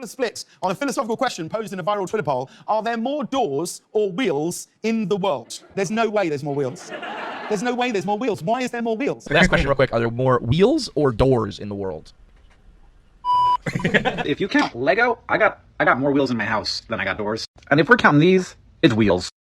split on a philosophical question posed in a viral Twitter poll. Are there more doors or wheels in the world? There's no way there's more wheels. There's no way there's more wheels. Why is there more wheels? Last question real quick. Are there more wheels or doors in the world? If you count Lego, I got more wheels in my house than I got doors. And if we're counting these, it's wheels.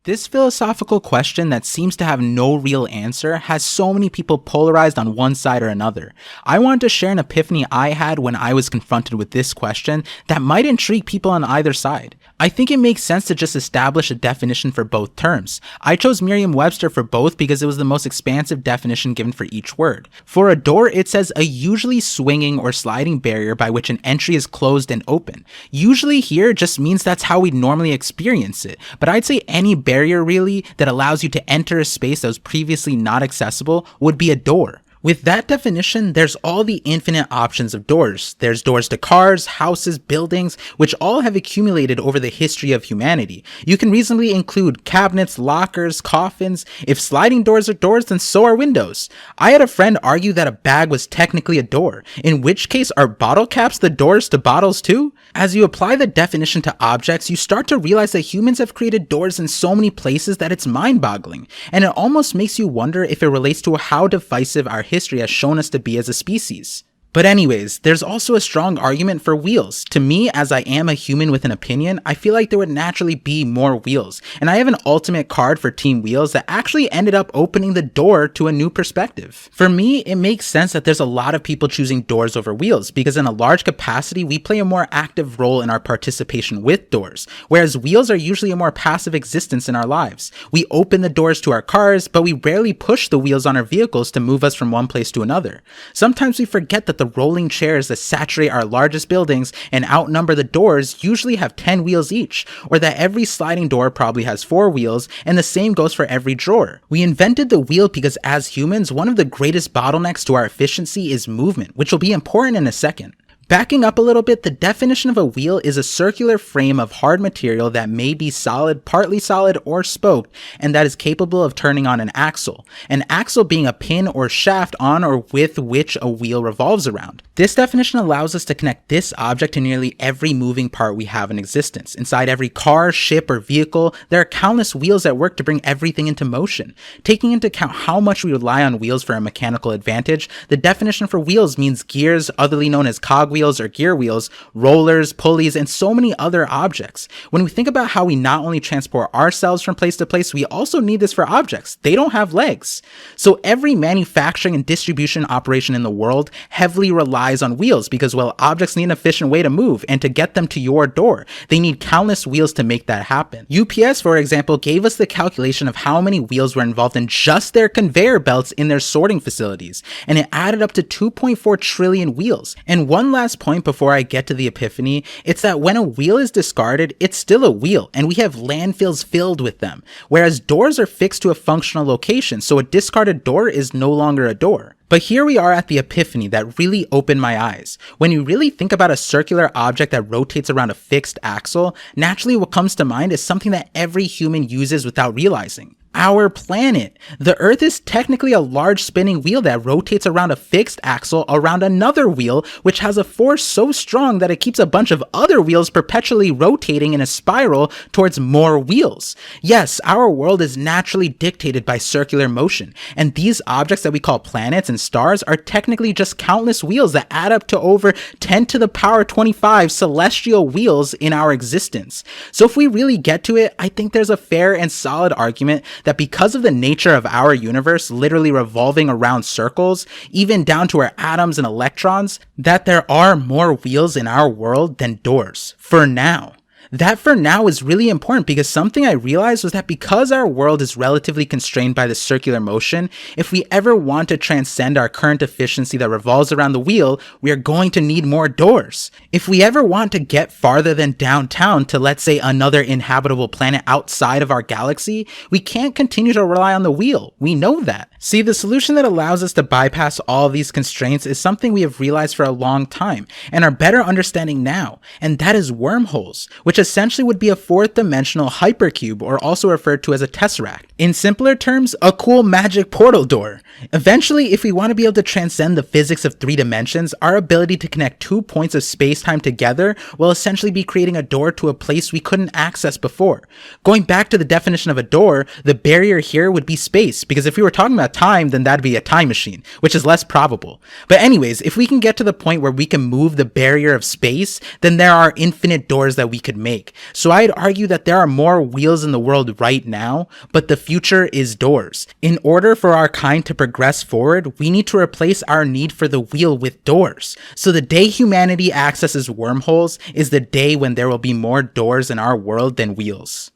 This philosophical question that seems to have no real answer has so many people polarized on one side or another. I wanted to share an epiphany I had when I was confronted with this question that might intrigue people on either side. I think it makes sense to just establish a definition for both terms. I chose Merriam-Webster for both because it was the most expansive definition given for each word. For a door, it says a usually swinging or sliding barrier by which an entry is closed and open. Usually here just means that's how we normally experience it, but I'd say any barrier really that allows you to enter a space that was previously not accessible would be a door. With that definition, there's all the infinite options of doors. There's doors to cars, houses, buildings, which all have accumulated over the history of humanity. You can reasonably include cabinets, lockers, coffins. If sliding doors are doors, then so are windows. I had a friend argue that a bag was technically a door, in which case are bottle caps the doors to bottles too? As you apply the definition to objects, you start to realize that humans have created doors in so many places that it's mind-boggling, and it almost makes you wonder if it relates to how divisive our history has shown us to be as a species. But anyways, there's also a strong argument for wheels. To me, as I am a human with an opinion, I feel like there would naturally be more wheels, and I have an ultimate card for Team Wheels that actually ended up opening the door to a new perspective. For me, it makes sense that there's a lot of people choosing doors over wheels, because in a large capacity, we play a more active role in our participation with doors, whereas wheels are usually a more passive existence in our lives. We open the doors to our cars, but we rarely push the wheels on our vehicles to move us from one place to another. Sometimes we forget that the rolling chairs that saturate our largest buildings and outnumber the doors usually have 10 wheels each, or that every sliding door probably has 4 wheels, and the same goes for every drawer. We invented the wheel because as humans, one of the greatest bottlenecks to our efficiency is movement, which will be important in a second. Backing up a little bit, the definition of a wheel is a circular frame of hard material that may be solid, partly solid, or spoked, and that is capable of turning on an axle. An axle being a pin or shaft on or with which a wheel revolves around. This definition allows us to connect this object to nearly every moving part we have in existence. Inside every car, ship, or vehicle, there are countless wheels at work to bring everything into motion. Taking into account how much we rely on wheels for a mechanical advantage, the definition for wheels means gears, otherly known as cogwheels or gear wheels, rollers, pulleys, and so many other objects. When we think about how we not only transport ourselves from place to place, we also need this for objects. They don't have legs. So every manufacturing and distribution operation in the world heavily relies on wheels because, well, objects need an efficient way to move and to get them to your door. They need countless wheels to make that happen. UPS, for example, gave us the calculation of how many wheels were involved in just their conveyor belts in their sorting facilities, and it added up to 2.4 trillion wheels. And one last point before I get to the epiphany, it's that when a wheel is discarded, it's still a wheel, and we have landfills filled with them, whereas doors are fixed to a functional location, so a discarded door is no longer a door. But here we are at the epiphany that really opened my eyes. When you really think about a circular object that rotates around a fixed axle, naturally what comes to mind is something that every human uses without realizing. Our planet. The Earth is technically a large spinning wheel that rotates around a fixed axle around another wheel, which has a force so strong that it keeps a bunch of other wheels perpetually rotating in a spiral towards more wheels. Yes, our world is naturally dictated by circular motion, and these objects that we call planets and stars are technically just countless wheels that add up to over 10 to the power 25 celestial wheels in our existence. So if we really get to it, I think there's a fair and solid argument that because of the nature of our universe literally revolving around circles, even down to our atoms and electrons, that there are more wheels in our world than doors. For now. That for now is really important because something I realized was that because our world is relatively constrained by the circular motion, if we ever want to transcend our current efficiency that revolves around the wheel, we are going to need more doors. If we ever want to get farther than downtown to, let's say, another inhabitable planet outside of our galaxy, we can't continue to rely on the wheel. We know that. See, the solution that allows us to bypass all these constraints is something we have realized for a long time and are better understanding now, and that is wormholes, which essentially would be a fourth dimensional hypercube, or also referred to as a tesseract. In simpler terms, a cool magic portal door. Eventually, if we want to be able to transcend the physics of 3 dimensions, our ability to connect 2 points of space-time together will essentially be creating a door to a place we couldn't access before. Going back to the definition of a door, the barrier here would be space, because if we were talking about time, then that'd be a time machine, which is less probable. But anyways, if we can get to the point where we can move the barrier of space, then there are infinite doors that we could make. So I'd argue that there are more wheels in the world right now, but the future is doors. In order for our kind to progress forward, we need to replace our need for the wheel with doors. So the day humanity accesses wormholes is the day when there will be more doors in our world than wheels.